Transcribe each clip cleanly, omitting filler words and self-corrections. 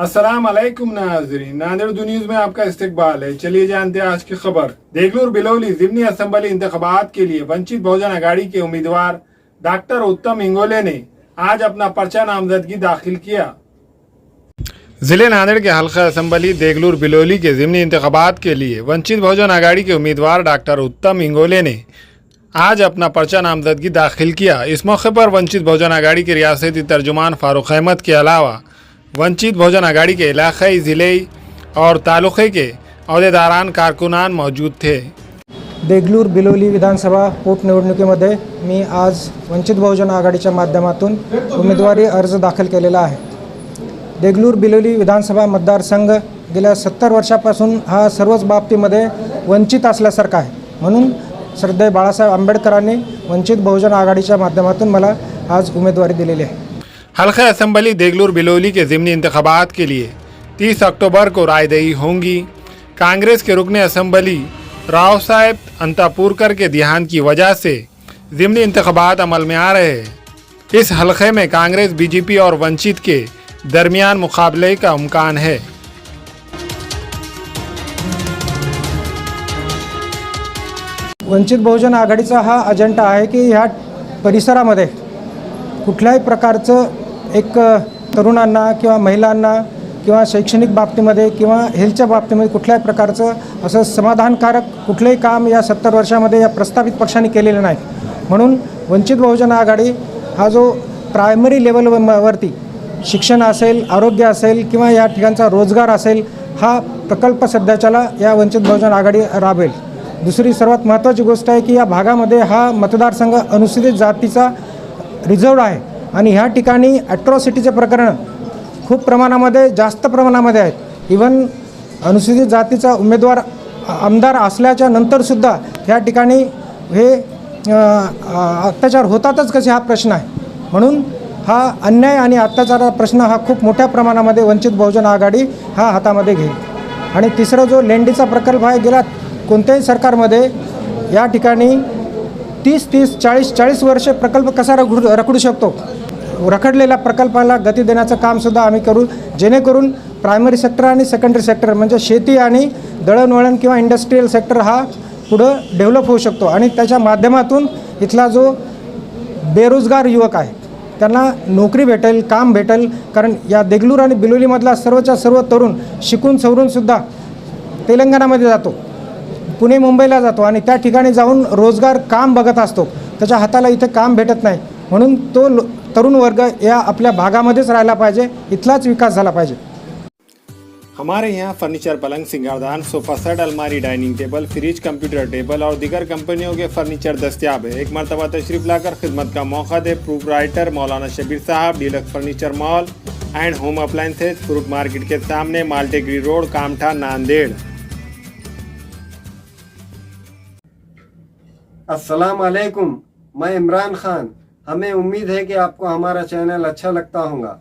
अस्सलाम वालेकुम नाज़रीन, नांदेड़ न्यूज में आपका इस्तकबाल है। चलिए जानते हैं आज की खबर। देगलूर बिलौली ज़िमनी असेंबली इंतखाबात के लिए वंचित बहुजन आघाड़ी के उम्मीदवार डॉक्टर उत्तम इंगोले ने आज अपना पर्चा नामजदगी दाखिल किया। जिले नांदेड़ के हल्का असेंबली देगलूर बिलौली के ज़िमनी इंतखाबात के लिए वंचित बहुजन आघाड़ी के उम्मीदवार डॉक्टर उत्तम इंगोले ने आज अपना पर्चा नामजदगी दाखिल किया। इस मौके पर वंचित बहुजन आघाड़ी के रियासती तर्जुमान फारूक अहमद के अलावा वंचित बहुजन आघाड़ी के इलाक़ाई ज़िले और तालुक़े के अहदेदारान कारकुनान मौजूद थे। देगलूर बिलोली विधानसभा पोटनिवडणुकीमध्ये मी आज वंचित बहुजन आघाडीच्या माध्यमातून उमेदवारी अर्ज दाखल केलेला आहे। देगलूर बिलोली विधानसभा मतदारसंघ गेल्या 70 वर्षापासून हा सर्वच बाबतीमध्ये वंचित असल्यासारखा आहे। म्हणून श्रद्धेय बाळासाहेब आंबेडकरांनी वंचित बहुजन आघाडीच्या माध्यमातून मला आज उमेदवारी दिलेली आहे। हल्का असेंबली देगलूर बिलौली के ज़िमनी इंतखाबात के लिए 30 अक्टूबर को रायदही होंगी। कांग्रेस के रुकने असेंबली राव साहेब अंतापुरकर के देहांत की वजह से ज़िमनी इंतखाबात अमल में आ रहे हैं। इस हल्के में कांग्रेस, बीजेपी और वंचित के दरमियान मुकाबले का इम्कान है। वंचित बहुजन आघाडीचा हा अजेंडा आहे की ह्या परिसरामध्ये कुठल्याही प्रकारचं एक तरुणांना किंवा महिलांना किंवा शैक्षणिक बाबतीमध्ये किंवा हेल्थच्या बाबतीमध्ये कुठल्याही प्रकारचं असं समाधानकारक कुठलेही काम या 70 वर्षामध्ये या प्रस्थापित पक्षांनी केलेलं नाही। म्हणून वंचित बहुजन आघाडी हा जो प्रायमरी लेवलवरती शिक्षण असेल, आरोग्य असेल किंवा या ठिकाणचा रोजगार असेल, हा प्रकल्प सध्याच्याला या वंचित बहुजन आघाडी राबवेल। दुसरी सर्वात महत्त्वाची गोष्ट आहे की या भागामध्ये हा मतदारसंघ अनुसूचित जातीचा रिझर्व्ड आहे आणि ह्या ठिकाणी ॲट्रॉसिटीचे प्रकरण खूप प्रमाणामध्ये जास्त प्रमाणामध्ये आहेत। इवन अनुसूचित जातीचा उमेदवार आमदार असल्याच्या नंतरसुद्धा ह्या ठिकाणी हे अत्याचार होतातच कसे हा प्रश्न आहे। म्हणून हा अन्याय आणि अत्याचाराचा प्रश्न हा खूप मोठ्या प्रमाणामध्ये वंचित बहुजन आघाडी हा हातामध्ये घेईल। आणि तिसरा जो लेंडीचा प्रकल्प आहे, गेल्या कोणत्याही सरकारमध्ये या ठिकाणी 30-40 वर्ष प्रकल्प कसा रखडू शकतो, रखडलेल्या प्रकल्पाला गती देण्याचं कामसुद्धा आम्ही करू, जेणेकरून प्रायमरी सेक्टर आणि सेकंडरी सेक्टर म्हणजे शेती आणि दळणवळण किंवा इंडस्ट्रियल सेक्टर हा पुढं डेव्हलप होऊ शकतो आणि त्याच्या माध्यमातून इथला जो बेरोजगार युवक आहे त्यांना नोकरी भेटेल, काम भेटेल। कारण या देगलूर आणि बिलोलीमधला सर्वच्या सर्व तरुण शिकून सवरूनसुद्धा तेलंगणामध्ये जातो, पुणे मुंबईला जातो आणि त्या ठिकाणी जाऊन रोजगार काम बघत असतो, त्याच्या हाताला इथे काम भेटत नाही। म्हणून तो तरुण वर्ग या आपल्या भागामध्येच राहायला पाहिजे, इथलाच विकास झाला पाहिजे। हमारे यहाँ फर्नीचर, पलंग, सिंगारदान, सोफा सेट, अलमारी, dining table, fridge, computer table और दीगर कंपनियों के फर्नीचर दस्तियाब है। एक मरतबा तशरीफ लाकर खिदमत का मौका दे। प्रोप्राइटर मौलाना शबीर साहब, deluxe furniture mall and home appliances, fruit market के सामने, माल्टेगरी रोड, कामठा, नांदेड़। अस्सलाम वालेकुम, मैं इमरान खान। हमें उम्मीद है कि आपको हमारा चैनल अच्छा लगता होगा।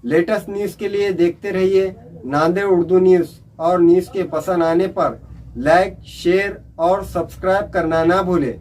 लेटेस्ट न्यूज़ के लिए देखते रहिए नांदेड़ उर्दू न्यूज़ और न्यूज़ के पसंद आने पर लाइक, शेयर और सब्सक्राइब करना ना भूलें।